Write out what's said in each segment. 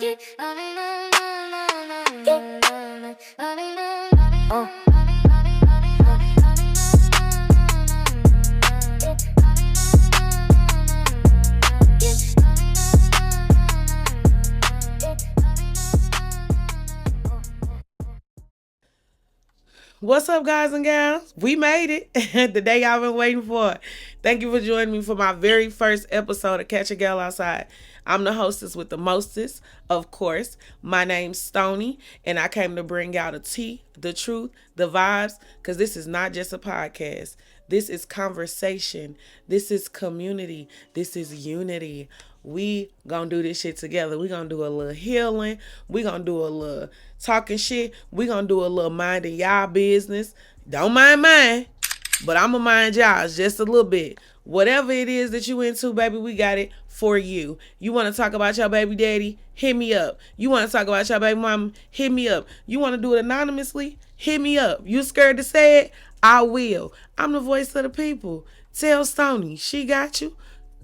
What's up, guys and gals? We made it. The day y'all been waiting for. Thank you for joining me for my very first episode of Catch a Gal Outside. I'm the hostess with the mostest, of course. My name's Stony, and I came to bring out the tea, the truth, the vibes, because this is not just a podcast. This is conversation. This is community. This is unity. We gonna do this shit together. We gonna do a little healing. We gonna do a little talking shit. We gonna do a little minding y'all business. Don't mind mine, but I'ma mind y'all's just a little bit. Whatever it is that you into, baby, we got it for you. You want to talk about your baby daddy? Hit me up. You want to talk about your baby mama? Hit me up. You want to do it anonymously? Hit me up. You scared to say it? I will. I'm the voice of the people. Tell Stony, she got you.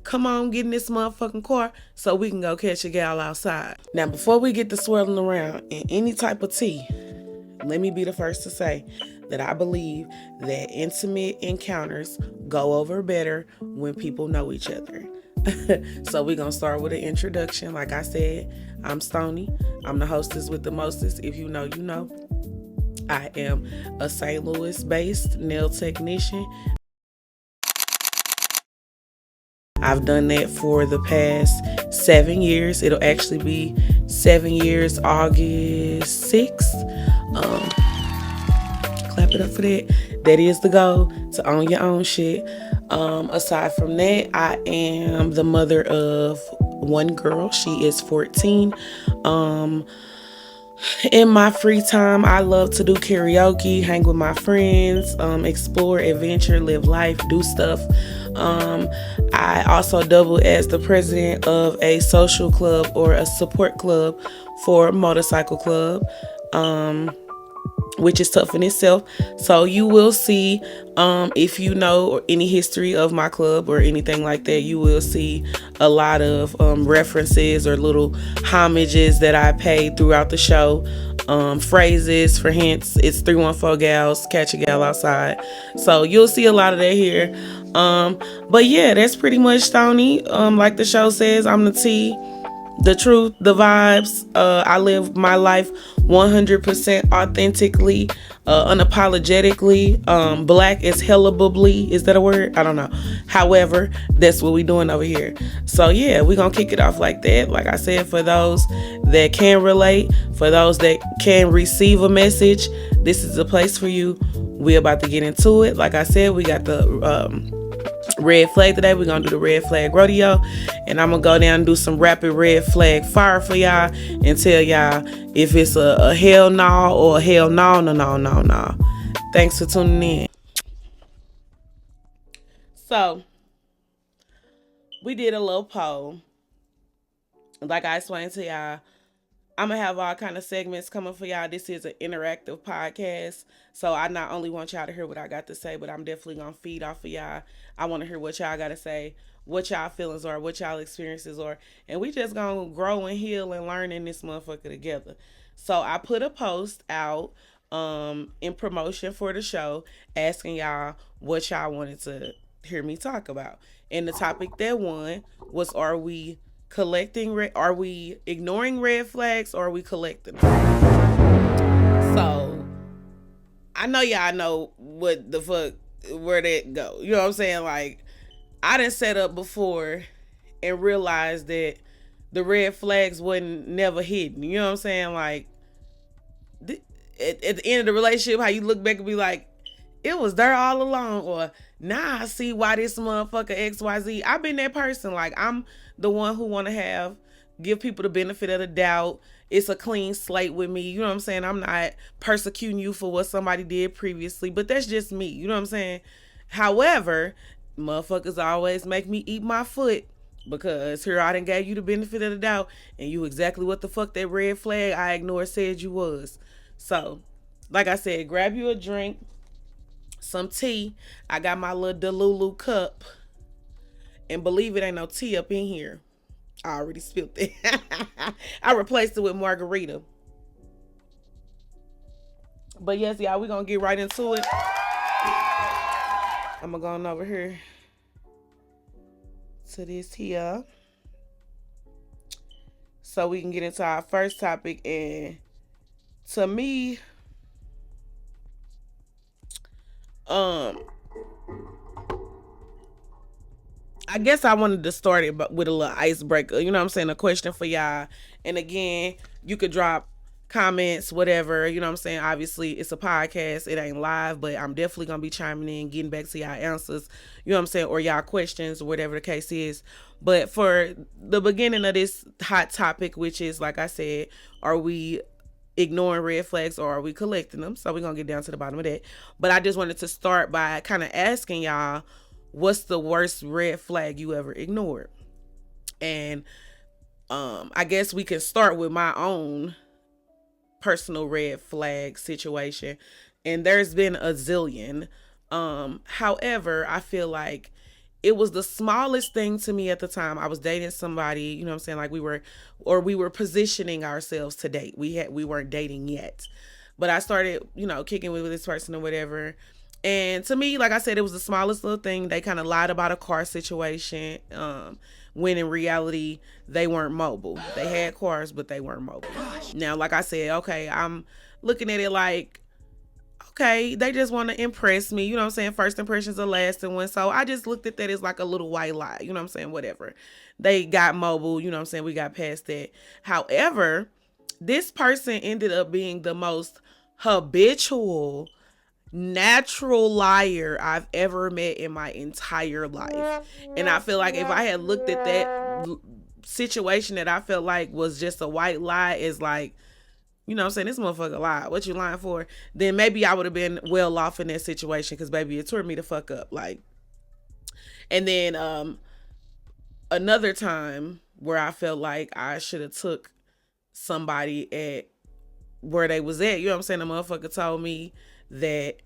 Come on, get in this motherfucking car so we can go catch a gal outside. Now, before we get to swirling around in any type of tea, let me be the first to say that I believe that intimate encounters go over better when people know each other. So we're going to start with an introduction. Like I said, I'm Stony. I'm the hostess with the mostest. If you know, you know. I am a St. Louis-based nail technician. I've done that for the past 7 years. It'll actually be 7 years, August 6th. Clap it up for that. That is the goal, to own your own shit. Aside from that, I am the mother of one girl. She is 14. In my free time, I love to do karaoke, hang with my friends, explore, adventure, live life, do stuff. I also double as the president of a social club or a support club for Motorcycle Club, which is tough in itself. So you will see, if you know any history of my club or anything like that, you will see a lot of references or little homages that I paid throughout the show. Phrases for hints. It's 314 gals, catch a gal outside. So you'll see a lot of that here. But yeah, that's pretty much Stony. Like the show says, I'm the T, the truth, the vibes. I live my life 100% authentically, unapologetically, black as hellably. Is that a word? I don't know. However, that's what we doing over here. So yeah, we gonna kick it off like that. Like I said, for those that can relate, for those that can receive a message, this is a place for you. We about to get into it. Like I said, we got the red flag today. We're gonna do the red flag rodeo, and I'm gonna go down and do some rapid red flag fire for y'all and tell y'all if it's a hell no or a hell no. Thanks for tuning in. So we did a little poll. Like I explained to y'all, I'm gonna have all kind of segments coming for y'all. This is an interactive podcast, so I not only want y'all to hear what I got to say, but I'm definitely gonna feed off of y'all. I want to hear what y'all gotta say, what y'all feelings are, what y'all experiences are, and we just gonna grow and heal and learn in this motherfucker together. So I put a post out in promotion for the show, asking y'all what y'all wanted to hear me talk about, and the topic that won was, are we are we ignoring red flags, or are we collecting them? So I know y'all know what the fuck, where that go. You know what I'm saying? Like, I done set up before and realized that the red flags wasn't never hidden. You know what I'm saying? Like, at the end of the relationship, how you look back and be like, it was there all along, or now I see why this motherfucker XYZ. I've been that person. Like, I'm the one who want to give people the benefit of the doubt. It's a clean slate with me. You know what I'm saying? I'm not persecuting you for what somebody did previously, but that's just me. You know what I'm saying? However, motherfuckers always make me eat my foot, because here I done gave you the benefit of the doubt, and you exactly what the fuck that red flag I ignored said you was. So, like I said, grab you a drink, some tea. I got my little Delulu cup, and believe it, ain't no tea up in here. I already spilled it. I replaced it with margarita. But yes, y'all, we're gonna get right into it. I'm gonna go on over here to this here so we can get into our first topic. And to me, I guess I wanted to start it with a little icebreaker. You know what I'm saying? A question for y'all. And again, you could drop comments, whatever. You know what I'm saying? Obviously, it's a podcast. It ain't live, but I'm definitely going to be chiming in, getting back to y'all answers. You know what I'm saying? Or y'all questions, or whatever the case is. But for the beginning of this hot topic, which is, like I said, are we ignoring red flags or are we collecting them? So we're going to get down to the bottom of that. But I just wanted to start by kind of asking y'all, what's the worst red flag you ever ignored? And I guess we can start with my own personal red flag situation. And there's been a zillion. However, I feel like it was the smallest thing to me at the time. I was dating somebody, you know what I'm saying? Like we were positioning ourselves to date. We weren't dating yet. But I started, kicking with this person or whatever. And to me, like I said, it was the smallest little thing. They kind of lied about a car situation, when in reality, they weren't mobile. They had cars, but they weren't mobile. Now, like I said, okay, I'm looking at it like, okay, they just want to impress me. You know what I'm saying? First impressions are lasting one. So I just looked at that as like a little white lie. You know what I'm saying? Whatever. They got mobile. You know what I'm saying? We got past that. However, this person ended up being the most habitual, natural liar I've ever met in my entire life. And I feel like if I had looked at that situation that I felt like was just a white lie as like, you know what I'm saying, this motherfucker lied, what you lying for, then maybe I would have been well off in that situation, because baby, it tore me the fuck up. Like, and then another time where I felt like I should have took somebody at where they was at, you know what I'm saying, the motherfucker told me that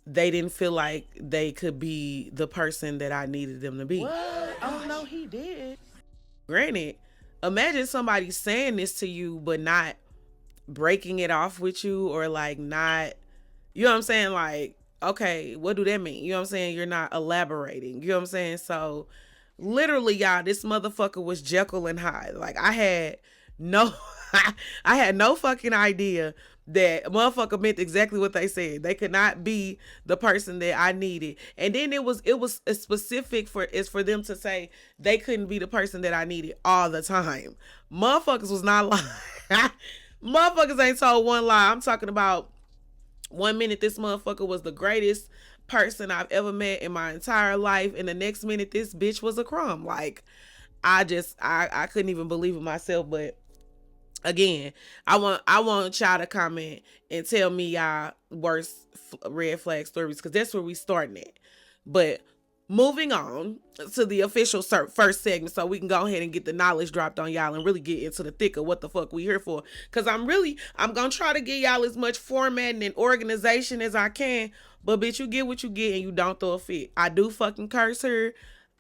they didn't feel like they could be the person that I needed them to be. What? Oh no, he did. Granted, imagine somebody saying this to you but not breaking it off with you, or like not, you know what I'm saying, like, okay, what do that mean? You know what I'm saying? You're not elaborating. You know what I'm saying? So literally, y'all, this motherfucker was Jekyll and Hyde. Like, I had no fucking idea that motherfucker meant exactly what they said. They could not be the person that I needed. And then it was specific for them to say they couldn't be the person that I needed all the time. Motherfuckers was not lying. Motherfuckers ain't told one lie. I'm talking about 1 minute this motherfucker was the greatest person I've ever met in my entire life, and the next minute this bitch was a crumb. Like, I couldn't even believe it myself. But again, I want y'all to comment and tell me y'all worst red flag stories, because that's where we starting at. But moving on to the official first segment, so we can go ahead and get the knowledge dropped on y'all and really get into the thick of what the fuck we here for. Because I'm gonna try to give y'all as much formatting and organization as I can. But bitch, you get what you get and you don't throw a fit. I do fucking curse her.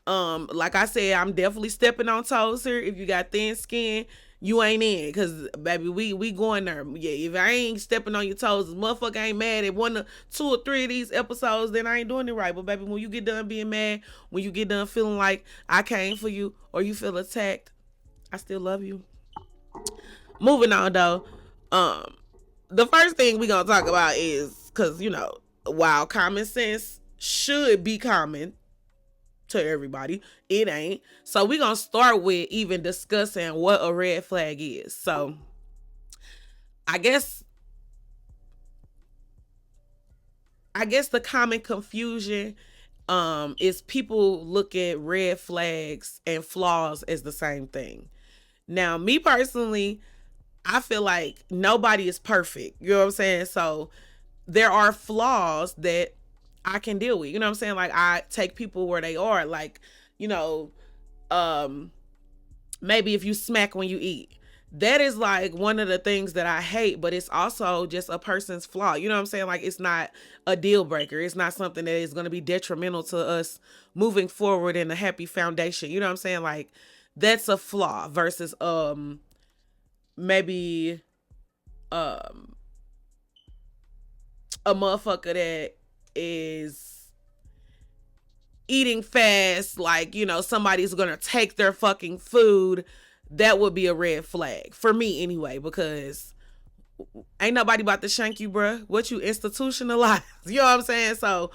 Like I said, I'm definitely stepping on toes here. If you got thin skin, you ain't in, because baby, we going there. Yeah, if I ain't stepping on your toes, motherfucker ain't mad at 1 or 2 or 3 of these episodes, then I ain't doing it right. But baby, when you get done being mad, when you get done feeling like I came for you, or you feel attacked, I still love you. Moving on though, the first thing we gonna talk about is, because while common sense should be common to everybody, it ain't. So we gonna start with even discussing what a red flag is. So I guess the common confusion is people look at red flags and flaws as the same thing. Now, me personally, I feel like nobody is perfect. You know what I'm saying? So there are flaws that I can deal with. You know what I'm saying? Like, I take people where they are. Like, maybe if you smack when you eat, that is like one of the things that I hate, but it's also just a person's flaw. You know what I'm saying? Like, it's not a deal breaker. It's not something that is going to be detrimental to us moving forward in a happy foundation. You know what I'm saying? Like, that's a flaw versus maybe a motherfucker that is eating fast, like, you know, somebody's gonna take their fucking food. That would be a red flag for me anyway, because ain't nobody about to shank you, bruh. What you institutionalized? You know what I'm saying? So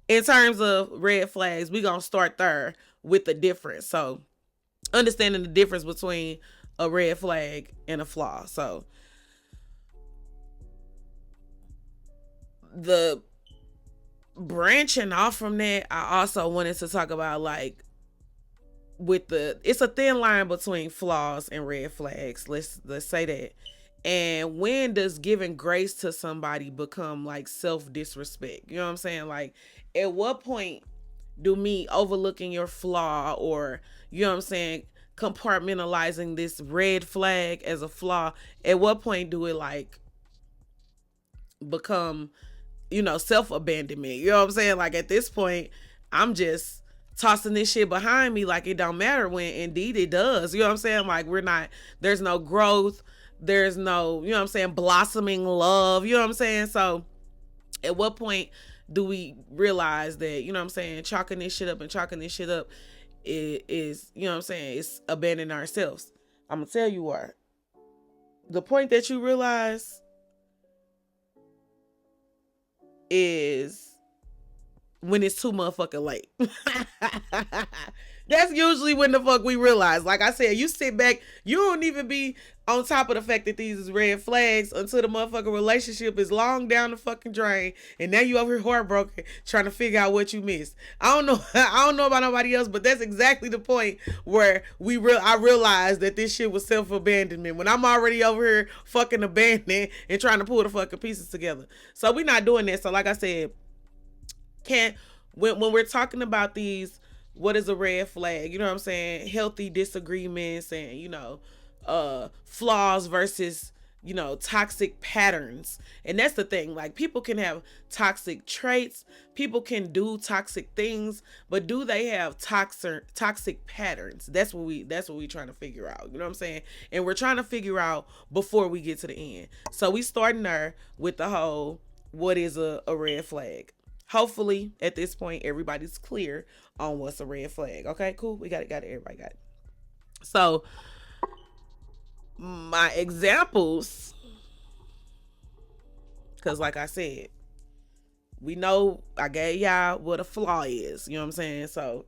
in terms of red flags, we gonna start there with the difference. So understanding the difference between a red flag and a flaw. So the branching off from that, I also wanted to talk about, like, with the, it's a thin line between flaws and red flags. Let's say that. And when does giving grace to somebody become like self-disrespect? You know what I'm saying? Like, at what point do me overlooking your flaw, or, you know what I'm saying, compartmentalizing this red flag as a flaw, at what point do it like become, you know, self-abandonment? You know what I'm saying? Like, at this point, I'm just tossing this shit behind me like it don't matter, when indeed it does. You know what I'm saying? Like, we're not, there's no growth, there's no, you know what I'm saying, blossoming love. You know what I'm saying? So at what point do we realize that, you know what I'm saying, chalking this shit up is, you know what I'm saying, it's abandoning ourselves? I'm gonna tell you what. The point that you realize is when it's too motherfucking late. That's usually when the fuck we realize. Like I said, you sit back, you don't even be on top of the fact that these is red flags until the motherfucking relationship is long down the fucking drain, and now you over here heartbroken trying to figure out what you missed. I don't know about nobody else, but that's exactly the point where I realized that this shit was self-abandonment, when I'm already over here fucking abandoned and trying to pull the fucking pieces together. So we not doing that. So like I said, when we're talking about these, what is a red flag, you know what I'm saying, healthy disagreements, and, you know, flaws versus, you know, toxic patterns. And that's the thing, like, people can have toxic traits, people can do toxic things, but do they have toxic patterns? That's what we trying to figure out, you know what I'm saying? And we're trying to figure out before we get to the end. So we starting there with the whole, what is a red flag? Hopefully at this point everybody's clear on what's a red flag. Okay, cool. We got it. Everybody got it. So my examples, because like I said, we know I gave y'all what a flaw is. You know what I'm saying? So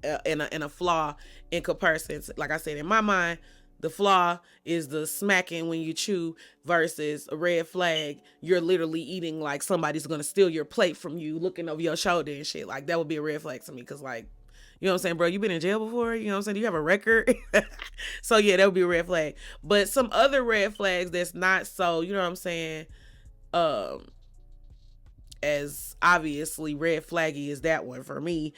and a flaw in comparison, like I said, in my mind, the flaw is the smacking when you chew, versus a red flag, you're literally eating like somebody's gonna steal your plate from you, looking over your shoulder and shit. Like, that would be a red flag to me, because, like, you know what I'm saying, bro, you been in jail before? You know what I'm saying? Do you have a record? So yeah, that would be a red flag. But some other red flags that's not so, you know what I'm saying, as obviously red flaggy is that one for me,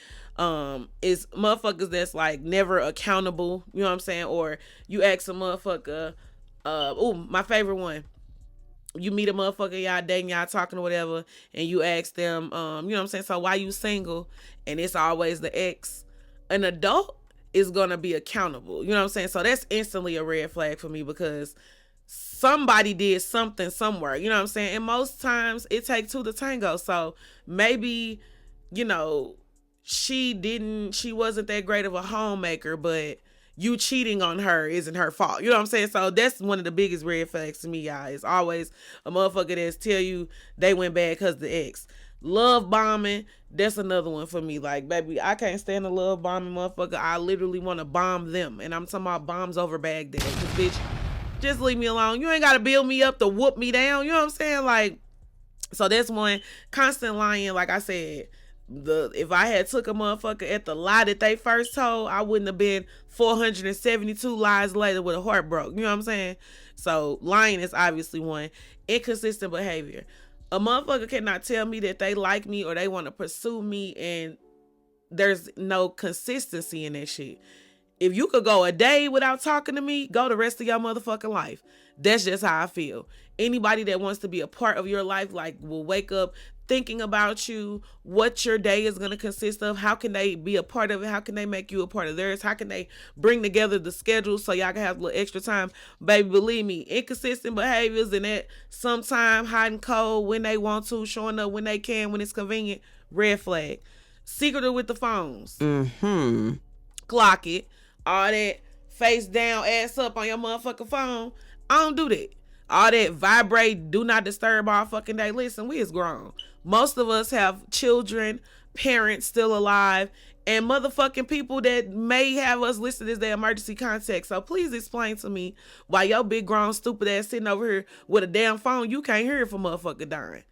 is motherfuckers that's like never accountable, you know what I'm saying? Or you ask a motherfucker, my favorite one, you meet a motherfucker, y'all dating, y'all talking or whatever, and you ask them, you know what I'm saying, so why you single? And it's always the ex. An adult is gonna be accountable, you know what I'm saying? So that's instantly a red flag for me, because somebody did something somewhere, you know what I'm saying? And most times it takes two to tango. So maybe, you know, she wasn't that great of a homemaker, but you cheating on her isn't her fault. You know what I'm saying? So that's one of the biggest red flags to me, y'all. It's always a motherfucker that's tell you they went bad because the ex. Love bombing, that's another one for me. Like, baby, I can't stand a love bombing motherfucker. I literally want to bomb them. And I'm talking about bombs over Baghdad. Cause bitch, just leave me alone. You ain't got to build me up to whoop me down. You know what I'm saying? Like, so that's one. Constant lying. Like I said, if I had took a motherfucker at the lie that they first told, I wouldn't have been 472 lies later with a heart broke. You know what I'm saying? So lying is obviously one. Inconsistent behavior. A motherfucker cannot tell me that they like me or they want to pursue me, and there's no consistency in that shit. If you could go a day without talking to me, go the rest of your motherfucking life. That's just how I feel. Anybody that wants to be a part of your life, like, will wake up thinking about you, what your day is going to consist of. How can they be a part of it? How can they make you a part of theirs? How can they bring together the schedule so y'all can have a little extra time? Baby, believe me, inconsistent behaviors and that sometime hot and cold when they want to, showing up when they can, when it's convenient, red flag. Secretive with the phones. Clock it. All that face down, ass up on your motherfucking phone. I don't do that. All that vibrate, do not disturb all fucking day. Listen, we is grown. Most of us have children, parents still alive, and motherfucking people that may have us listed as their emergency contact. So please explain to me why your big grown stupid ass sitting over here with a damn phone, you can't hear it from motherfucker dying.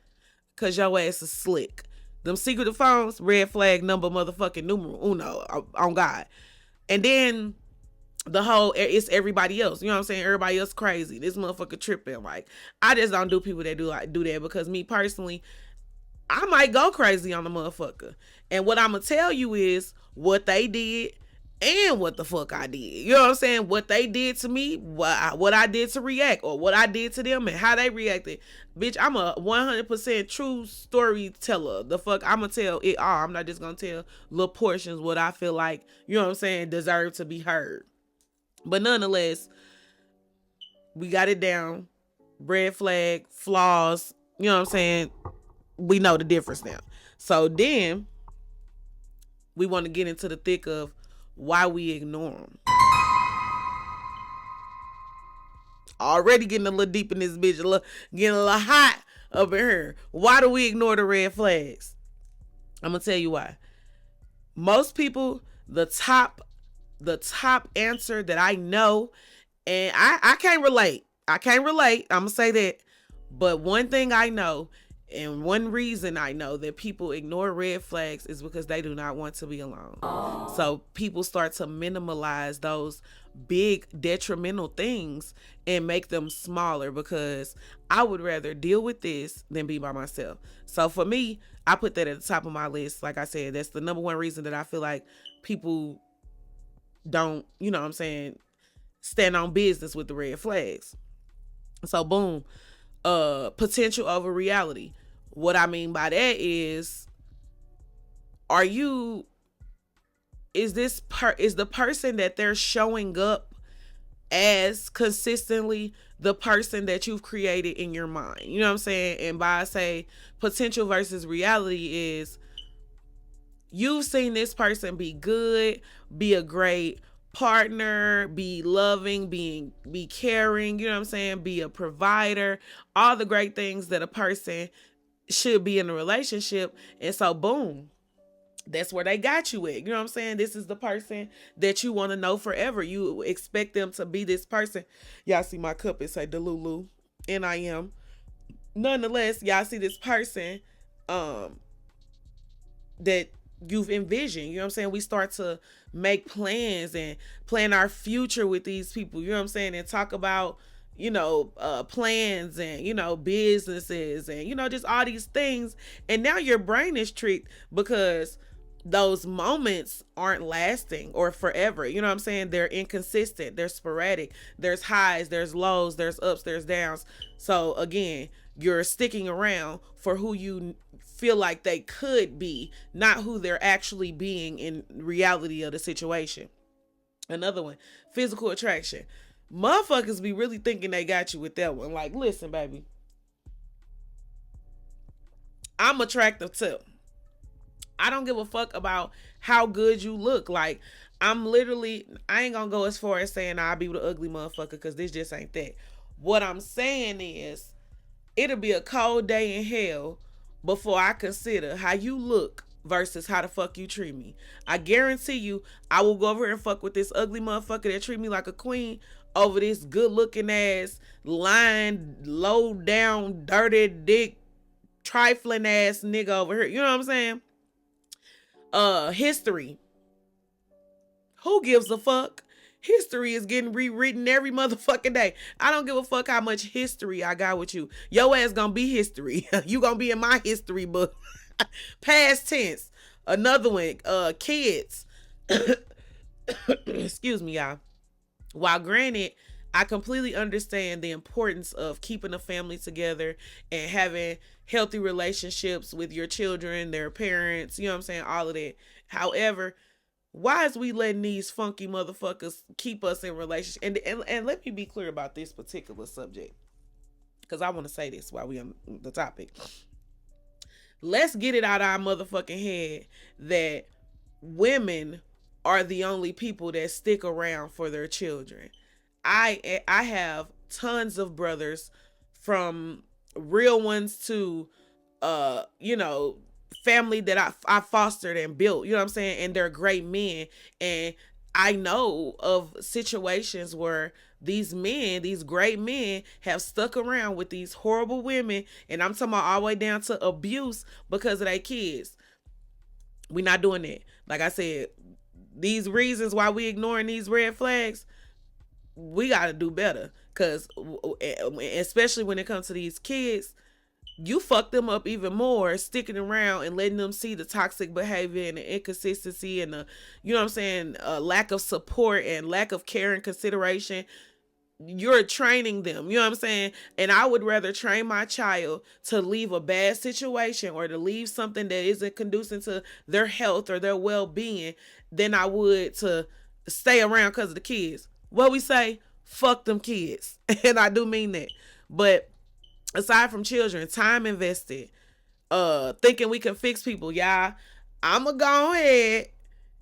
Cause your ass is slick. Them secretive phones, red flag number motherfucking numero uno on God. And then the whole, it's everybody else. You know what I'm saying? Everybody else crazy. This motherfucker tripping. Like, I just don't do people that do that because me personally, I might go crazy on the motherfucker. And what I'm going to tell you is what they did and what the fuck I did. You know what I'm saying? What they did to me, what I did to react, or what I did to them and how they reacted. Bitch, I'm a 100% true storyteller. The fuck, I'm going to tell it all. I'm not just going to tell little portions what I feel like, you know what I'm saying, deserve to be heard. But nonetheless, we got it down. Red flag, flaws, you know what I'm saying? We know the difference now. So then we want to get into the thick of why we ignore them. Already getting a little deep in this bitch, getting a little hot up in here. Why do we ignore the red flags? I'm going to tell you why. Most people, the top answer that I know, and I can't relate. I'm going to say that. But one thing I know, and one reason I know that people ignore red flags is because they do not want to be alone. So people start to minimalize those big detrimental things and make them smaller, because I would rather deal with this than be by myself. So for me, I put that at the top of my list. Like I said, that's the number one reason that I feel like people don't, you know what I'm saying, stand on business with the red flags. So boom, potential over reality. What I mean by that is is the person that they're showing up as consistently the person that you've created in your mind? You know what I'm saying? And by I say potential versus reality is you've seen this person be good, be a great partner, be loving, be caring, you know what I'm saying? Be a provider, all the great things that a person should be in a relationship. And so boom, that's where they got you at. You know what I'm saying? This is the person that you want to know forever. You expect them to be this person. Y'all see my cup, it say Delulu, NIM. Nonetheless, y'all see this person that you've envisioned. You know what I'm saying? We start to make plans and plan our future with these people, you know what I'm saying? And talk about, you know, plans and, you know, businesses and, you know, just all these things. And now your brain is tricked because those moments aren't lasting or forever. You know what I'm saying? They're inconsistent. They're sporadic. There's highs, there's lows, there's ups, there's downs. So again, you're sticking around for who you feel like they could be, not who they're actually being in reality of the situation. Another one, physical attraction. Motherfuckers be really thinking they got you with that one. Like, listen, baby, I'm attractive too. I don't give a fuck about how good you look. Like, I ain't gonna go as far as saying I'll be with an ugly motherfucker, because this just ain't that. What I'm saying is, it'll be a cold day in hell before I consider how you look versus how the fuck you treat me. I guarantee you, I will go over here and fuck with this ugly motherfucker that treat me like a queen over this good looking ass, lying, low down, dirty dick, trifling ass nigga over here. You know what I'm saying? History. Who gives a fuck? History is getting rewritten every motherfucking day. I don't give a fuck how much history I got with you. Your ass gonna be history. You gonna be in my history book. Past tense. Another one, kids. Excuse me, y'all. While granted, I completely understand the importance of keeping a family together and having healthy relationships with your children, their parents, you know what I'm saying, all of that. However, why is we letting these funky motherfuckers keep us in relationship? And let me be clear about this particular subject, because I want to say this while we on the topic. Let's get it out of our motherfucking head that women are the only people that stick around for their children. I have tons of brothers, from real ones to you know, family that I fostered and built, you know what I'm saying, and they're great men. And I know of situations where these men, these great men, have stuck around with these horrible women, and I'm talking about all the way down to abuse because of their kids. We not doing that. Like I said, these reasons why we ignoring these red flags, we got to do better. Because especially when it comes to these kids, you fuck them up even more sticking around and letting them see the toxic behavior and the inconsistency and the, you know what I'm saying, lack of support and lack of care and consideration. You're training them, you know what I'm saying? And I would rather train my child to leave a bad situation or to leave something that isn't conducive to their health or their well-being than I would to stay around because of the kids. What we say, fuck them kids. And I do mean that. But aside from children, time invested, thinking we can fix people, y'all, I'ma go ahead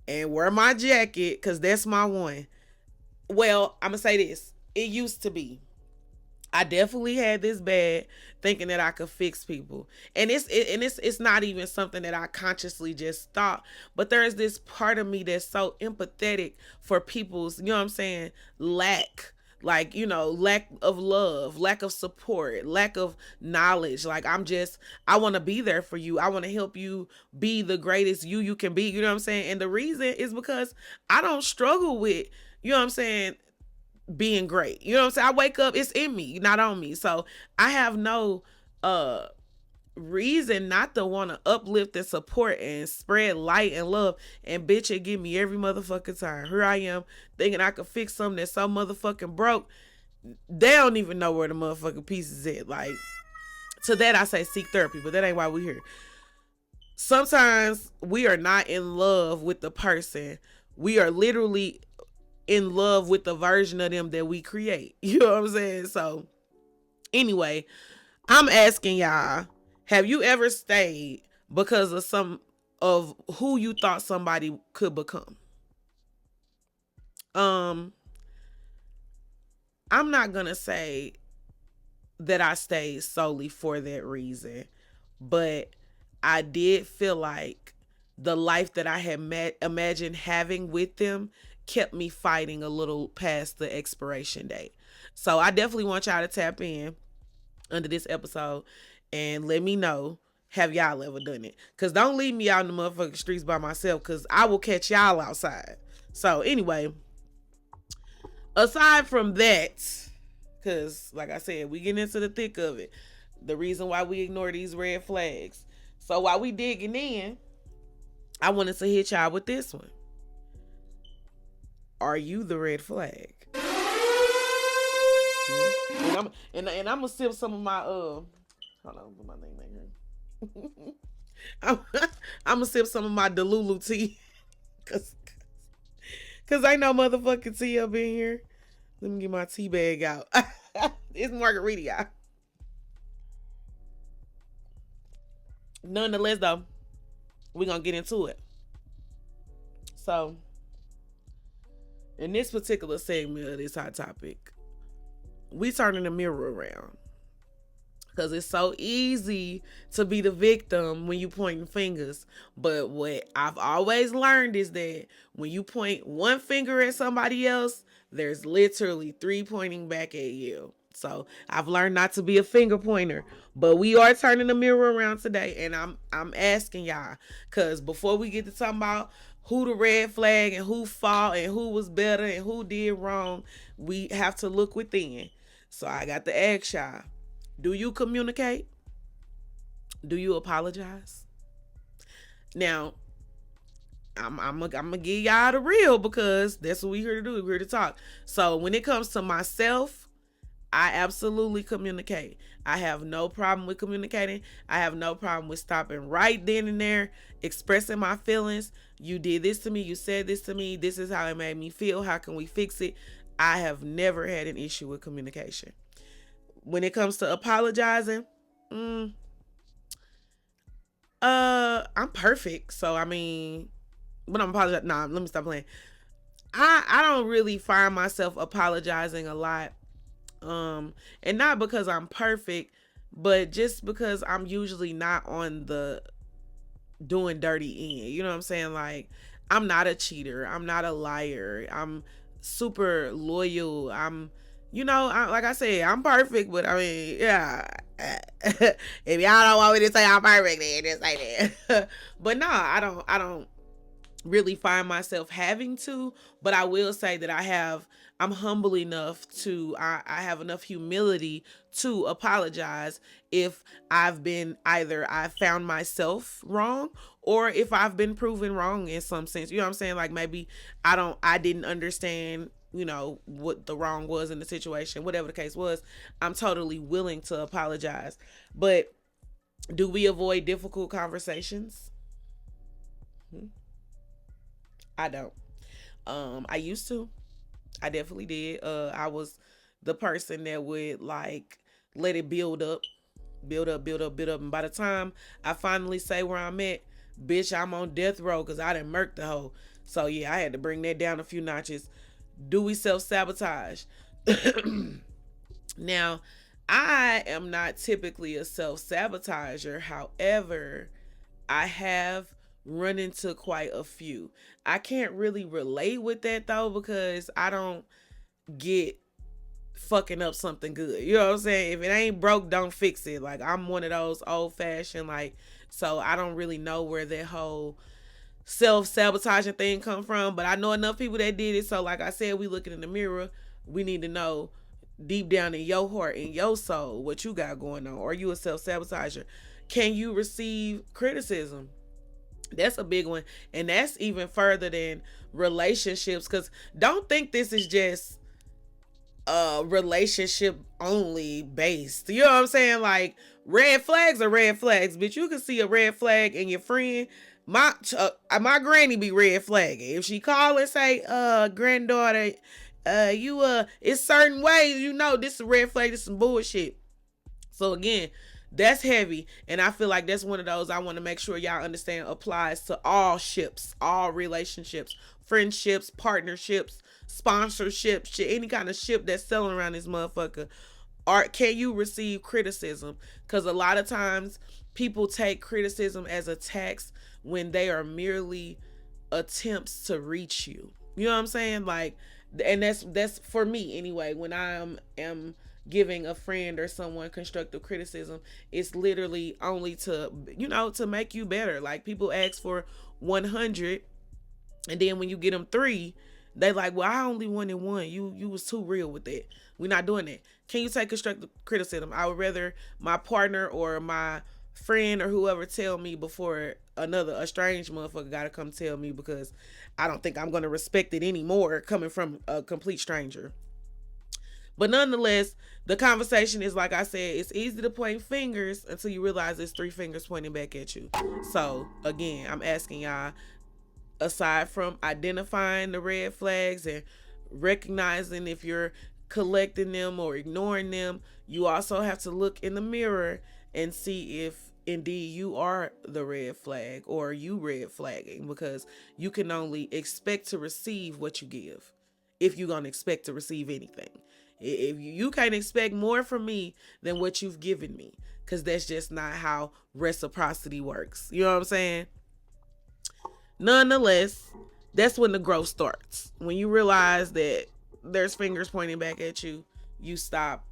and wear my jacket because that's my one. Well, I'm gonna say this. It used to be. I definitely had this bad thinking that I could fix people. And it's not even something that I consciously just thought, but there is this part of me that's so empathetic for people's, you know what I'm saying, lack. Like, you know, lack of love, lack of support, lack of knowledge. Like, I want to be there for you. I want to help you be the greatest you can be. You know what I'm saying? And the reason is because I don't struggle with, you know what I'm saying, being great. You know what I'm saying? I wake up, it's in me, not on me. So I have no reason not to want to uplift and support and spread light and love. And bitch, it give me every motherfucking time. Here I am thinking I could fix something that's so motherfucking broke. They don't even know where the motherfucking pieces at. Like, to that I say seek therapy, but that ain't why we're here. Sometimes we are not in love with the person. We are literally in love with the version of them that we create. You know what I'm saying? So anyway, I'm asking y'all, have you ever stayed because of some of who you thought somebody could become? I'm not gonna say that I stayed solely for that reason, but I did feel like the life that I had imagined having with them kept me fighting a little past the expiration date. So I definitely want y'all to tap in under this episode and let me know, have y'all ever done it? Because don't leave me out in the motherfucking streets by myself, because I will catch y'all outside. So anyway, aside from that, because like I said, we get into the thick of it, the reason why we ignore these red flags. So while we digging in, I wanted to hit y'all with this one. Are you the red flag? And I'm gonna sip some of my hold on, put my name right here. I'm gonna sip some of my Delulu tea, cause ain't no motherfucking tea up in here. Let me get my tea bag out. It's margarita, y'all. Nonetheless, though, we're gonna get into it. So, in this particular segment of this hot topic, we turning the mirror around. Because it's so easy to be the victim when you pointing fingers. But what I've always learned is that when you point one finger at somebody else, there's literally 3 pointing back at you. So I've learned not to be a finger pointer. But we are turning the mirror around today. And I'm asking y'all. Because before we get to talking about who the red flag and who fought and who was better and who did wrong, we have to look within. So I got to ask y'all. Do you communicate? Do you apologize? Now, I'm gonna give y'all the real, because that's what we here to do. We're here to talk. So when it comes to myself, I absolutely communicate. I have no problem with communicating. I have no problem with stopping right then and there, expressing my feelings. You did this to me. You said this to me. This is how it made me feel. How can we fix it? I have never had an issue with communication. When it comes to apologizing, I'm perfect. So I mean, when I'm apologizing, nah, let me stop playing. I don't really find myself apologizing a lot. And not because I'm perfect, but just because I'm usually not on the doing dirty end. You know what I'm saying? Like, I'm not a cheater. I'm not a liar. I'm super loyal. Like I said, I'm perfect, but I mean, yeah. If y'all don't want me to say I'm perfect, then just say that. But no, I don't really find myself having to, but I will say that I'm humble enough to, I have enough humility to apologize if I found myself wrong, or if I've been proven wrong in some sense. You know what I'm saying? Like, maybe I didn't understand, what the wrong was in the situation, whatever the case was. I'm totally willing to apologize. But do we avoid difficult conversations? I don't. I used to. I definitely did. I was the person that would like let it build up, build up, build up, build up, and by the time I finally say where I'm at, bitch, I'm on death row because I done murked the hoe. So yeah, I had to bring that down a few notches. Do we self-sabotage? Now, I am not typically a self-sabotager. However, I have run into quite a few. I can't really relate with that though, because I don't get fucking up something good. You know what I'm saying? If it ain't broke, don't fix it. Like, I'm one of those old fashioned, like, so I don't really know where that whole self-sabotaging thing come from, but I know enough people that did it. So like I said, we looking in the mirror, we need to know deep down in your heart, in your soul, what you got going on. Are you a self-sabotager? Can you receive criticism? That's a big one. And that's even further than relationships, because don't think this is just relationship only based. You know what I'm saying? Like, red flags are red flags, but you can see a red flag in your friend. My granny be red flagging. If she call and say, granddaughter, it's certain ways, this is a red flag, this is some bullshit. So again, that's heavy. And I feel like that's one of those I want to make sure y'all understand applies to all ships, all relationships, friendships, partnerships, sponsorships, shit, any kind of ship that's selling around this motherfucker. Or can you receive criticism? Because a lot of times people take criticism as attacks when they are merely attempts to reach you. You know what I'm saying? Like, and that's for me anyway. When I am giving a friend or someone constructive criticism, it's literally only to make you better. Like, people ask for 100, and then when you get them 3, they like, well, I only wanted 1. You was too real with that. We're not doing that. Can you take constructive criticism? I would rather my partner or my friend or whoever tell me before a strange motherfucker gotta come tell me, because I don't think I'm gonna respect it anymore coming from a complete stranger. But nonetheless, the conversation is, like I said, it's easy to point fingers until you realize it's 3 fingers pointing back at you. So again, I'm asking y'all, aside from identifying the red flags and recognizing if you're collecting them or ignoring them, you also have to look in the mirror and see if indeed you are the red flag, or you red flagging, because you can only expect to receive what you give, if you're gonna expect to receive anything. If you can't expect more from me than what you've given me, because that's just not how reciprocity works. You know what I'm saying? Nonetheless, that's when the growth starts. When you realize that there's fingers pointing back at you, you stop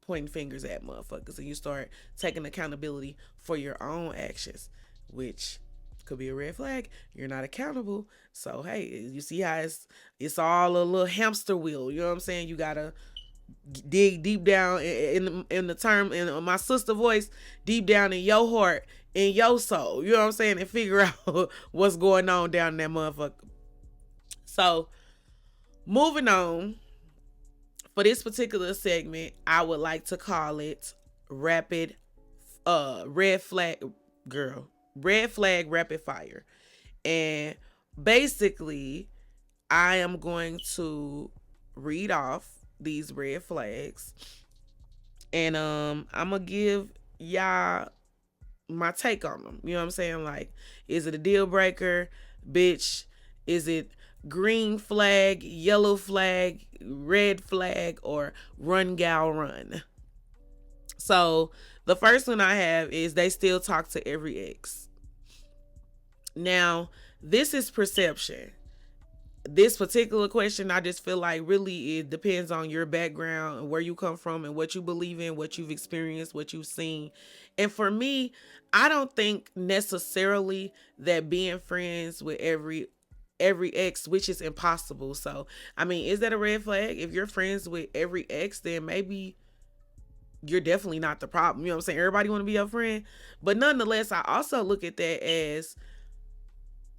pointing fingers at motherfuckers, and you start taking accountability for your own actions, which could be a red flag. You're not accountable. So hey, you see how it's all a little hamster wheel. You know what I'm saying? You gotta dig deep down in the term, in my sister voice, deep down in your heart, in your soul. You know what I'm saying? And figure out what's going on down in that motherfucker. So moving on For this particular segment, I would like to call it rapid red flag girl. Red flag rapid fire. And basically, I am going to read off these red flags, and I'm gonna give y'all my take on them. You know what I'm saying? Like, is it a deal breaker, bitch? Is it green flag, yellow flag, red flag, or run gal run? So the first one I have is they still talk to every ex. Now, this is perception. This particular question, I just feel like really it depends on your background and where you come from and what you believe in, what you've experienced, what you've seen. And for me, I don't think necessarily that being friends with every ex, which is impossible. So, I mean, is that a red flag? If you're friends with every ex, then maybe you're definitely not the problem. You know what I'm saying? Everybody want to be your friend. But nonetheless, I also look at that as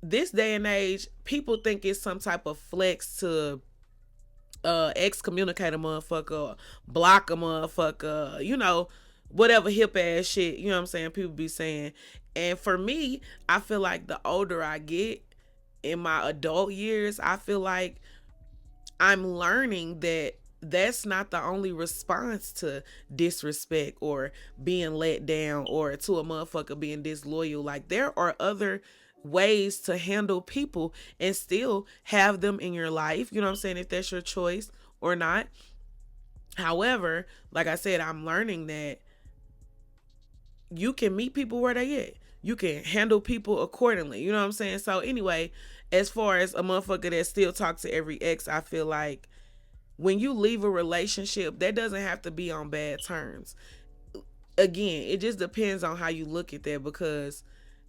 this day and age, people think it's some type of flex to excommunicate a motherfucker, block a motherfucker, you know, whatever hip ass shit, you know what I'm saying, people be saying. And for me, I feel like the older I get in my adult years, I feel like I'm learning that that's not the only response to disrespect or being let down or to a motherfucker being disloyal. Like, there are other ways to handle people and still have them in your life. You know what I'm saying? If that's your choice or not. However, like I said, I'm learning that you can meet people where they at. You can handle people accordingly. You know what I'm saying? So anyway, as far as a motherfucker that still talks to every ex, I feel like when you leave a relationship, that doesn't have to be on bad terms. Again, it just depends on how you look at that, because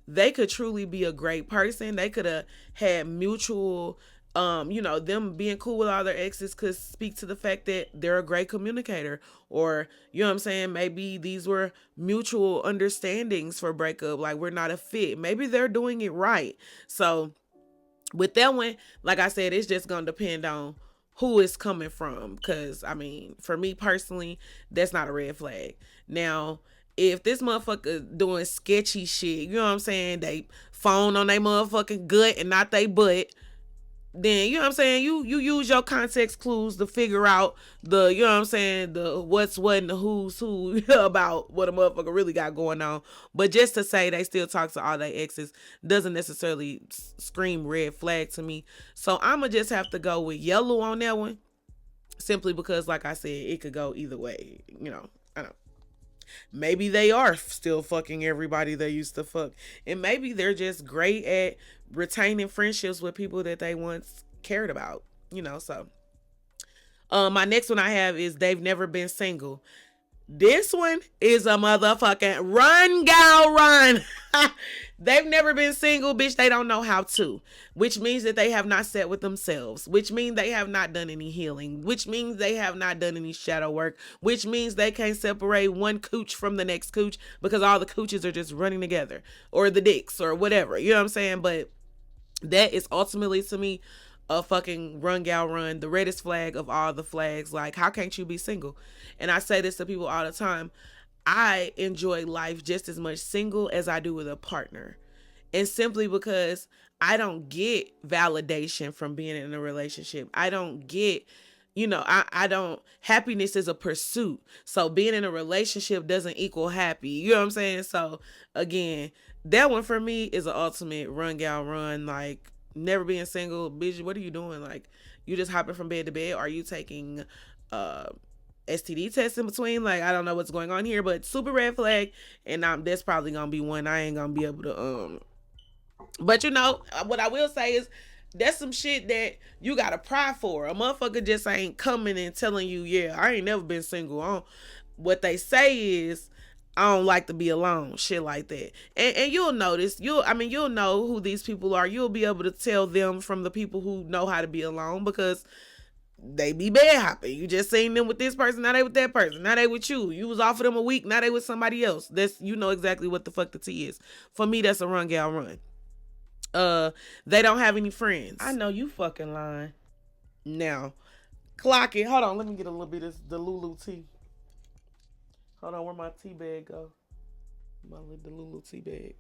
they could truly be a great person. They could have had mutual, you know, them being cool with all their exes could speak to the fact that they're a great communicator. Or, you know what I'm saying, maybe these were mutual understandings for breakup. Like, we're not a fit. Maybe they're doing it right. So with that one, like I said, it's just going to depend on who it's coming from. Because, I mean, for me personally, that's not a red flag. Now, if this motherfucker doing sketchy shit, you know what I'm saying, they phone on they motherfucking gut and not they butt, then, you know what I'm saying, you use your context clues to figure out the, you know what I'm saying, the what's what and the who's who about what a motherfucker really got going on. But just to say they still talk to all their exes doesn't necessarily scream red flag to me. So I'ma just have to go with yellow on that one, simply because, like I said, it could go either way. You know, I don't. Maybe they are still fucking everybody they used to fuck. And maybe they're just great at retaining friendships with people that they once cared about. You know, so. My next one I have is they've never been single. This one is a motherfucking run, gal, run. They've never been single, bitch. They don't know how to, which means that they have not sat with themselves, which means they have not done any healing, which means they have not done any shadow work, which means they can't separate one cooch from the next cooch because all the cooches are just running together, or the dicks or whatever. You know what I'm saying? But that is ultimately, to me, a fucking run, gal, run, the reddest flag of all the flags. Like, how can't you be single? And I say this to people all the time. I enjoy life just as much single as I do with a partner. And simply because I don't get validation from being in a relationship. I don't get, you know, I don't, happiness is a pursuit. So being in a relationship doesn't equal happy. You know what I'm saying? So again, that one for me is an ultimate run, gal, run. Like, never being single, bitch, what are you doing? Like, you just hopping from bed to bed? Are you taking STD tests in between? Like, I don't know what's going on here, but super red flag. And that's probably gonna be one I ain't gonna be able to but you know what I will say is that's some shit that you gotta pry for. A motherfucker just ain't coming and telling you, yeah, I ain't never been single. What they say is, I don't like to be alone, shit like that. And you'll notice, you'll know who these people are. You'll be able to tell them from the people who know how to be alone, because they be bed hopping. You just seen them with this person, now they with that person, now they with you. You was off of them a week, now they with somebody else. That's, you know exactly what the fuck the tea is. For me, that's a run, gal, run. They don't have any friends. I know you fucking lying. Now, Clock it. Hold on, let me get a little bit of the Lulu tea. Hold on, where my tea bag go? My little Lulu tea bag.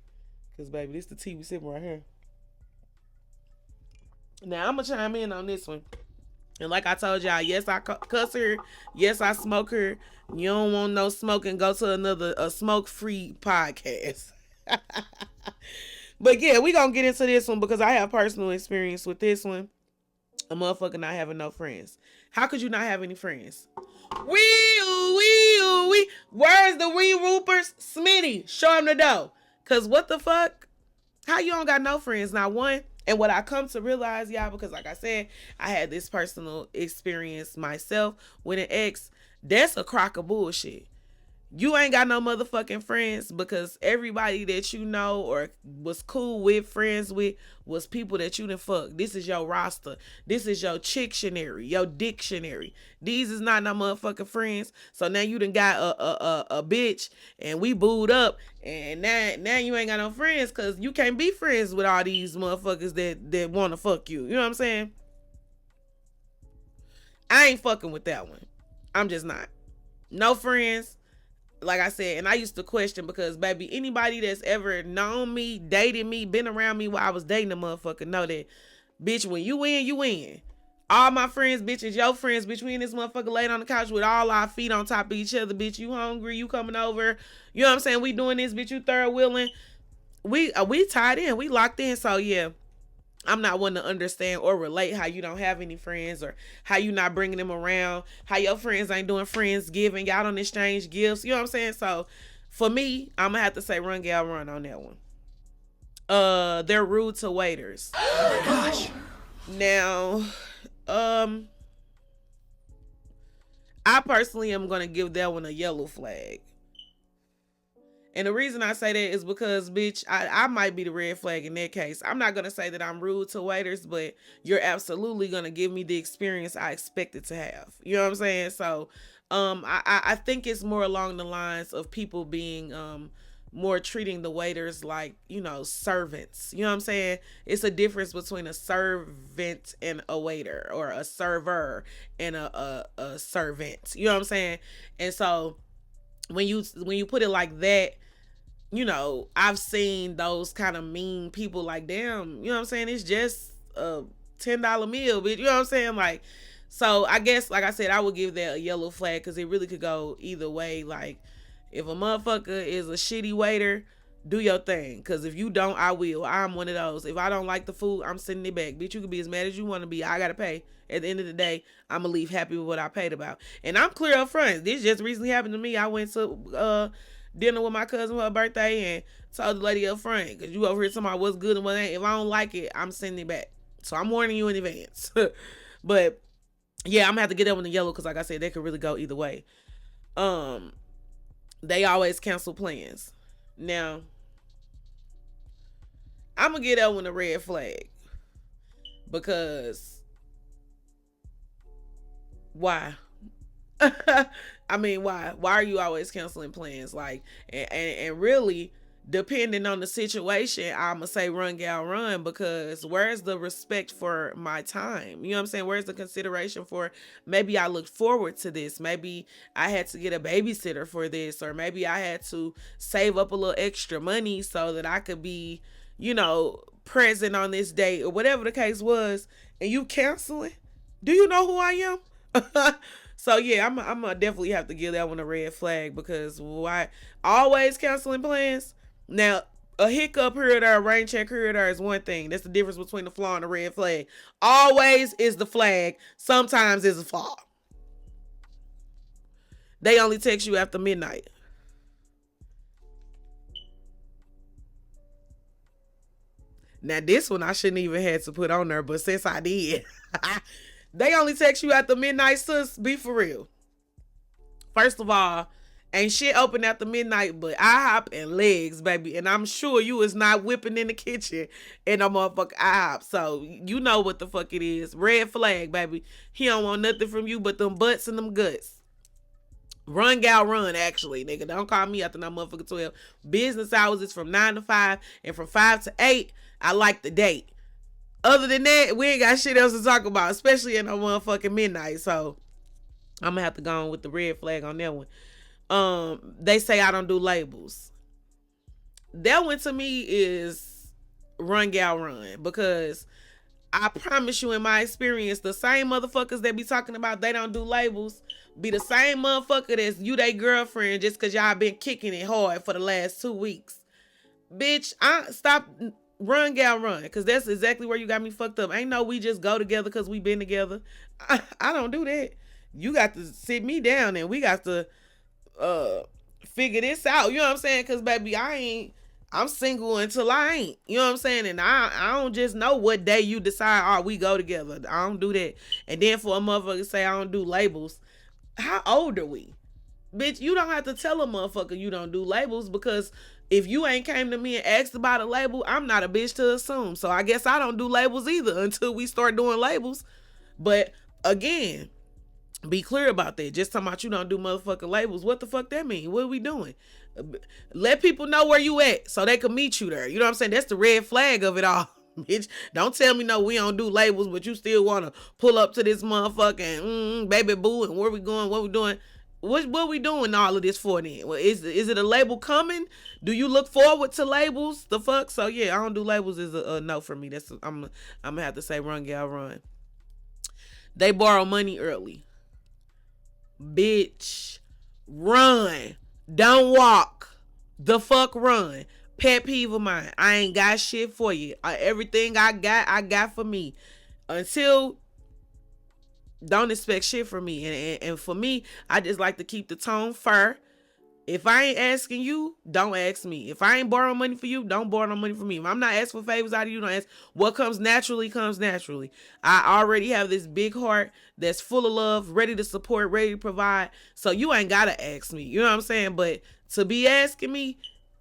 Cause baby, this the tea we sipping right here. Now I'm gonna chime in on this one. And like I told y'all, yes, I cuss her. Yes, I smoke her. You don't want no smoking, go to another smoke-free podcast. But yeah, we gonna get into this one because I have personal experience with this one. A motherfucker not having no friends. How could you not have any friends? Wee. Where's the wee roopers? Smitty, show him the dough. Cause what the fuck? How you don't got no friends? Not one. And what I come to realize, y'all, because like I said, I had this personal experience myself with an ex. That's a crock of bullshit. You ain't got no motherfucking friends because everybody that you know or was cool with, friends with, was people that you done fuck. This is your roster. This is your Chicktionary, your dictionary. These is not no motherfucking friends. So now you done got a bitch and we booed up and now you ain't got no friends because you can't be friends with all these motherfuckers that want to fuck you. You know what I'm saying? I ain't fucking with that one. I'm just not. No friends. Like I said, and I used to question because, baby, anybody that's ever known me, dated me, been around me while I was dating a motherfucker know that, bitch, when you win, you win. All my friends, bitch, is your friends, bitch. We in this motherfucker laid on the couch with all our feet on top of each other, bitch. You hungry, you coming over. You know what I'm saying? We doing this, bitch. You third wheeling. We tied in. We locked in. So, yeah. I'm not one to understand or relate how you don't have any friends or how you not bringing them around, how your friends ain't doing Friendsgiving, y'all don't exchange gifts. You know what I'm saying? So for me, I'm gonna have to say run, gal, run on that one. They're rude to waiters. Oh my gosh. Now, I personally am gonna give that one a yellow flag. And the reason I say that is because, bitch, I might be the red flag in that case. I'm not going to say that I'm rude to waiters, but you're absolutely going to give me the experience I expected to have. You know what I'm saying? So I think it's more along the lines of people being more treating the waiters like, you know, servants. You know what I'm saying? It's a difference between a servant and a waiter, or a server and a servant. You know what I'm saying? And so when you put it like that, you know, I've seen those kind of mean people like, damn, you know what I'm saying? It's just a $10 meal, but you know what I'm saying? Like, so I guess, like I said, I would give that a yellow flag because it really could go either way. Like, if a motherfucker is a shitty waiter, do your thing. Because if you don't, I will. I'm one of those. If I don't like the food, I'm sending it back. Bitch, you can be as mad as you want to be. I got to pay. At the end of the day, I'm going to leave happy with what I paid about. And I'm clear up front. This just recently happened to me. I went to dinner with my cousin for her birthday and told the lady up front, because you over here talking about what's good and what ain't. If I don't like it, I'm sending it back. So I'm warning you in advance. But yeah, I'm gonna have to get that one in yellow because, like I said, they could really go either way. They always cancel plans. Now, I'm gonna get that one a red flag because why? I mean, why? Why are you always canceling plans? Like, and really, depending on the situation, I'ma say run, gal, run, because where's the respect for my time? You know what I'm saying? Where's the consideration for, maybe I looked forward to this. Maybe I had to get a babysitter for this, or maybe I had to save up a little extra money so that I could be, you know, present on this date, or whatever the case was, and you canceling? Do you know who I am? So yeah, I'm gonna definitely have to give that one a red flag, because why always canceling plans? Now, a hiccup here or there, a rain check here or there is one thing. That's the difference between the flaw and the red flag. Always is the flag. Sometimes is a flaw. They only text you after midnight. Now this one I shouldn't even had to put on there, but since I did. They only text you after midnight, sis. Be for real. First of all, ain't shit open after midnight but IHOP and legs, baby. And I'm sure you is not whipping in the kitchen in a motherfucking IHOP. So you know what the fuck it is. Red flag, baby. He don't want nothing from you but them butts and them guts. Run, gal, run, actually, nigga. Don't call me after no motherfucking 12. Business hours is from 9 to 5. And from 5 to 8, I like the date. Other than that, we ain't got shit else to talk about, especially in a motherfucking midnight. So I'm gonna have to go on with the red flag on that one. They say I don't do labels. That one to me is run gal run, because I promise you, in my experience, the same motherfuckers that be talking about they don't do labels be the same motherfucker that's you they girlfriend just cause y'all been kicking it hard for the last 2 weeks. Bitch, I stop. Run gal run, because that's exactly where you got me fucked up. Ain't no we just go together because we been together. I don't do that. You got to sit me down and we got to figure this out. You know what I'm saying? Because baby, I'm single until I ain't. You know what I'm saying? And I don't just know what day you decide, we go together. I don't do that. And then for a motherfucker to say I don't do labels, how old are we? Bitch, you don't have to tell a motherfucker you don't do labels, because if you ain't came to me and asked about a label, I'm not a bitch to assume. So I guess I don't do labels either until we start doing labels. But again, be clear about that. Just talking about you don't do motherfucking labels. What the fuck that mean? What are we doing? Let people know where you at so they can meet you there. You know what I'm saying? That's the red flag of it all. Bitch, don't tell me no, we don't do labels, but you still want to pull up to this motherfucking baby boo, and where we going, what we doing. What we doing all of this for then? Well, is it a label coming? Do you look forward to labels? The fuck? So yeah, I don't do labels is a no for me. I'm gonna have to say run gal run. They borrow money early. Bitch, run. Don't walk. The fuck run. Pet peeve of mine. I ain't got shit for you. Everything I got for me. Until don't expect shit from me. And for me, I just like to keep the tone fair. If I ain't asking you, don't ask me. If I ain't borrowing money for you, don't borrow no money from me. If I'm not asking for favors out of you, don't ask. What comes naturally comes naturally. I already have this big heart that's full of love, ready to support, ready to provide. So you ain't gotta ask me. You know what I'm saying? But to be asking me,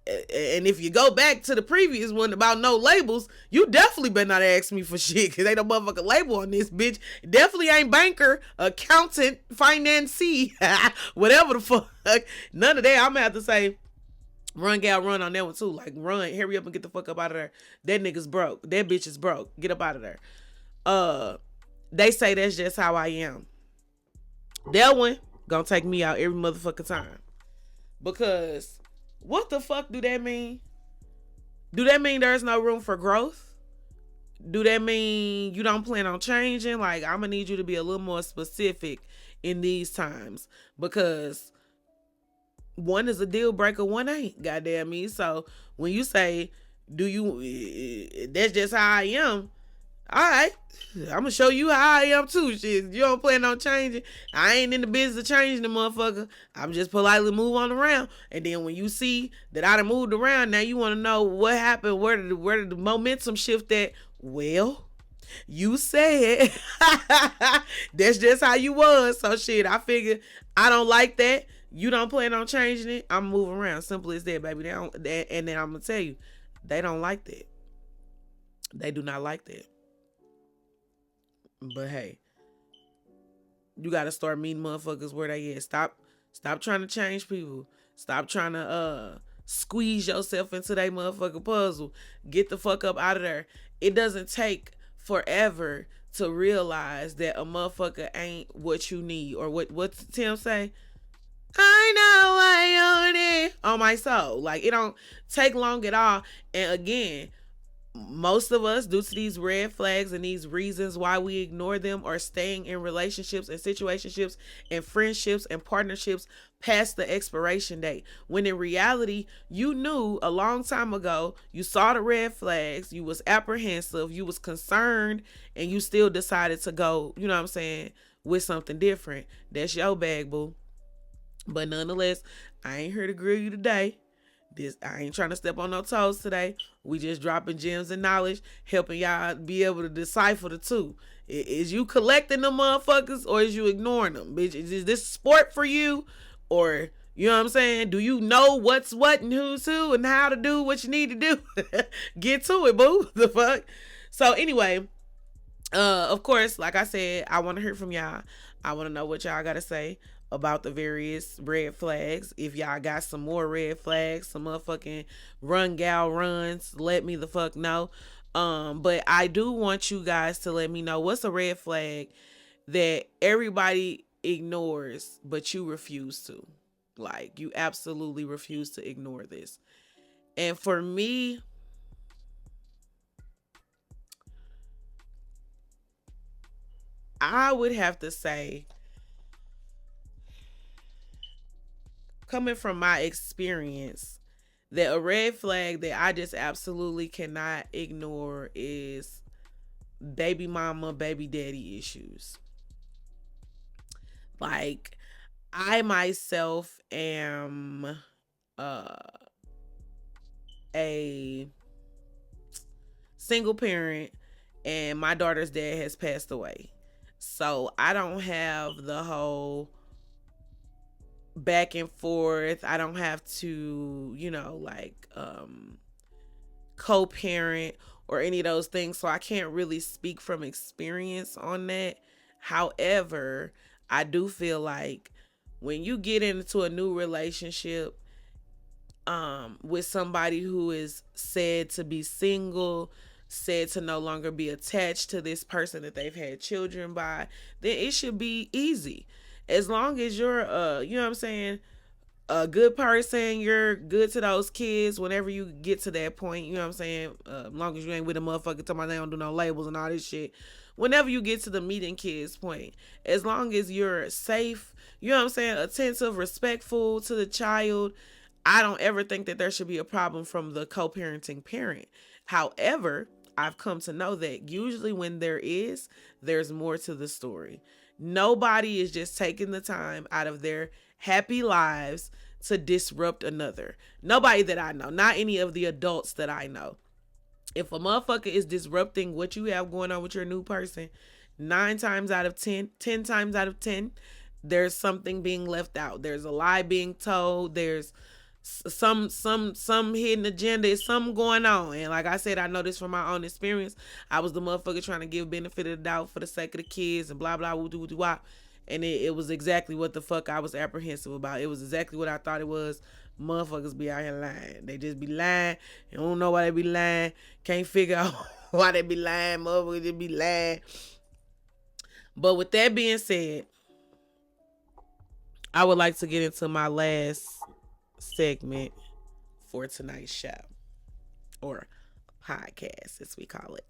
and if you go back to the previous one about no labels, you definitely better not ask me for shit, because ain't no motherfucking label on this bitch. Definitely ain't banker, accountant, financee, whatever the fuck. None of that. I'm gonna have to say run gal run on that one too. Like, run, hurry up and get the fuck up out of there. That nigga's broke. That bitch is broke. Get up out of there. They say that's just how I am. That one gonna take me out every motherfucking time. Because what the fuck do that mean? Do that mean there's no room for growth? Do that mean you don't plan on changing? Like, I'm gonna need you to be a little more specific in these times, because one is a deal breaker, one ain't. Goddamn me. So when you say, that's just how I am. All right, I'm gonna show you how I am too. Shit, you don't plan on changing. I ain't in the business of changing the motherfucker. I'm just politely move on around. And then when you see that I done moved around, now you want to know what happened, where did the momentum shift at? Well, you said that's just how you was. So shit, I figured I don't like that. You don't plan on changing it. I'm moving around. Simple as that, baby. And then I'm gonna tell you, they don't like that. They do not like that. But hey, you gotta start meeting motherfuckers where they at. Stop trying to change people. Stop trying to squeeze yourself into that motherfucking puzzle. Get the fuck up out of there. It doesn't take forever to realize that a motherfucker ain't what you need, or what Tim say. I know I own it on my soul. Like, it don't take long at all. And again, most of us, due to these red flags and these reasons why we ignore them, are staying in relationships and situationships and friendships and partnerships past the expiration date. When in reality, you knew a long time ago, you saw the red flags, you was apprehensive, you was concerned, and you still decided to go, you know what I'm saying, with something different. That's your bag, boo. But nonetheless, I ain't here to grill you today. I ain't trying to step on no toes today. We just dropping gems and knowledge, helping y'all be able to decipher the two. Is you collecting them motherfuckers, or is you ignoring them? Bitch, is this sport for you? Or, you know what I'm saying? Do you know what's what and who's who and how to do what you need to do? Get to it, boo. The fuck? So anyway, of course, like I said, I want to hear from y'all. I want to know what y'all got to say about the various red flags. If y'all got some more red flags, some motherfucking run gal runs, let me the fuck know. But I do want you guys to let me know what's a red flag that everybody ignores, but you refuse to. Like, you absolutely refuse to ignore this. And for me, I would have to say, coming from my experience, that a red flag that I just absolutely cannot ignore is baby mama, baby daddy issues. Like, I myself am uh a single parent, and my daughter's dad has passed away. So I don't have the whole back and forth. I don't have to, like co-parent or any of those things. So I can't really speak from experience on that. However, I do feel like when you get into a new relationship with somebody who is said to be single, said to no longer be attached to this person that they've had children by, then it should be easy. As long as you're you know what I'm saying, a good person, you're good to those kids whenever you get to that point, you know what I'm saying? As long as you ain't with a motherfucker talking about they don't do no labels and all this shit. Whenever you get to the meeting kids point, as long as you're safe, you know what I'm saying, attentive, respectful to the child, I don't ever think that there should be a problem from the co-parenting parent. However, I've come to know that usually when there's more to the story. Nobody is just taking the time out of their happy lives to disrupt another. Nobody that I know, not any of the adults that I know. If a motherfucker is disrupting what you have going on with your new person, 9 times out of 10, 10 times out of 10, there's something being left out. There's a lie being told. There's some hidden agenda. Is something going on. And like I said, I know this from my own experience. I was the motherfucker trying to give benefit of the doubt for the sake of the kids and blah blah woo doo doo wop. And it was exactly what the fuck I was apprehensive about. It was exactly what I thought it was. Motherfuckers be out here lying. They just be lying. You don't know why they be lying. Can't figure out why they be lying. Motherfuckers just be lying. But with that being said, I would like to get into my last segment for tonight's show, or podcast as we call it.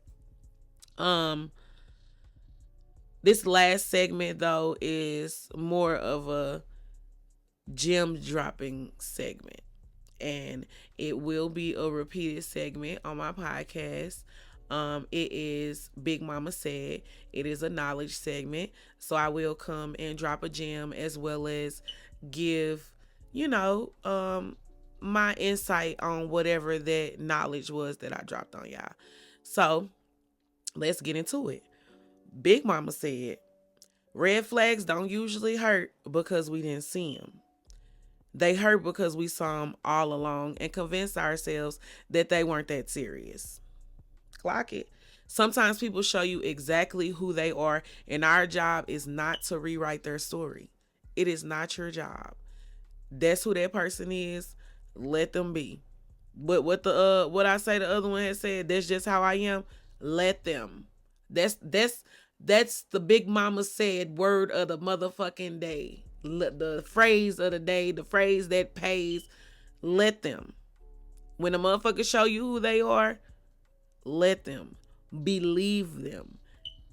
This last segment though is more of a gem dropping segment, and it will be a repeated segment on my podcast. It is Big Mama Said. It is a knowledge segment, so I will come and drop a gem as well as give, my insight on whatever that knowledge was that I dropped on y'all. So let's get into it. Big Mama said, red flags don't usually hurt because we didn't see them. They hurt because we saw them all along and convinced ourselves that they weren't that serious. Clock it. Sometimes people show you exactly who they are, and our job is not to rewrite their story. It is not your job. That's who that person is. Let them be. But what I say the other one has said, that's just how I am. Let them. That's the Big Mama Said word of the motherfucking day. The phrase of the day, the phrase that pays. Let them. When a motherfucker show you who they are, let them. Believe them.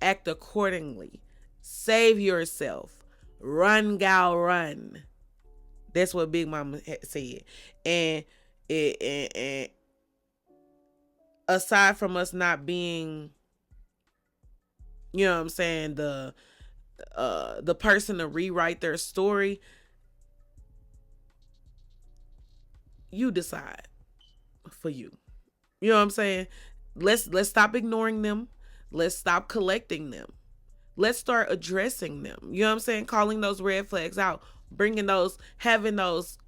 Act accordingly. Save yourself. Run, gal, run. That's what Big Mama said. And aside from us not being, you know what I'm saying, the person to rewrite their story, you decide for you. You know what I'm saying? Let's stop ignoring them. Let's stop collecting them. Let's start addressing them. You know what I'm saying? Calling those red flags out, having those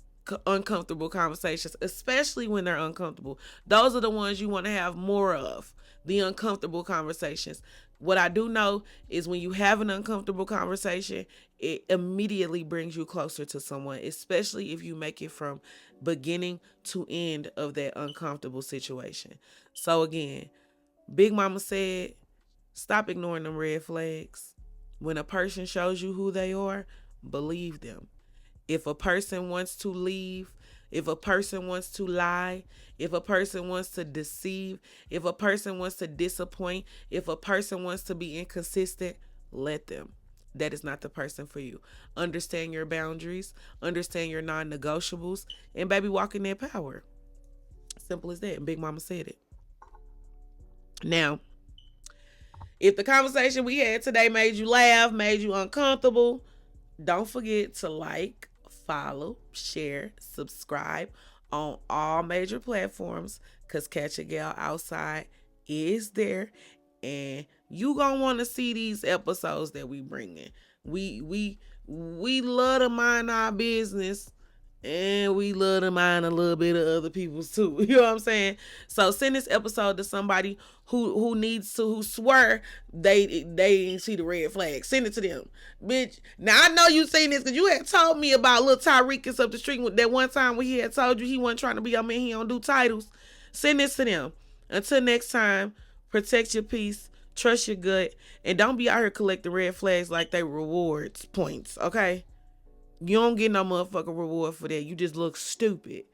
uncomfortable conversations, especially when they're uncomfortable. Those are the ones you want to have more of, the uncomfortable conversations. What I do know is when you have an uncomfortable conversation, it immediately brings you closer to someone, especially if you make it from beginning to end of that uncomfortable situation. So again, Big Mama said, stop ignoring them red flags. When a person shows you who they are, believe them. If a person wants to leave, if a person wants to lie, if a person wants to deceive, if a person wants to disappoint, if a person wants to be inconsistent, let them. That is not the person for you. Understand your boundaries, understand your non negotiables, and baby, walk in their power. Simple as that. And Big Mama said it. Now, if the conversation we had today made you laugh, made you uncomfortable, don't forget to like, follow, share, subscribe on all major platforms, because Catch a Gal Outside is there, and you gonna want to see these episodes that we bring in. We love to mind our business, and we love to mind a little bit of other people's too. You know what I'm saying? So send this episode to somebody who needs to, who swear they didn't see the red flag. Send it to them, bitch. Now I know you seen this because you had told me about little Tyrekus up the street with that one time when he had told you he wasn't trying to be your man. He don't do titles. Send this to them. Until next time, protect your peace, trust your gut, and don't be out here collecting red flags like they rewards points. Okay. You don't get no motherfucking reward for that. You just look stupid.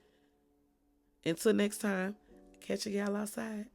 Until next time, catch a gal outside.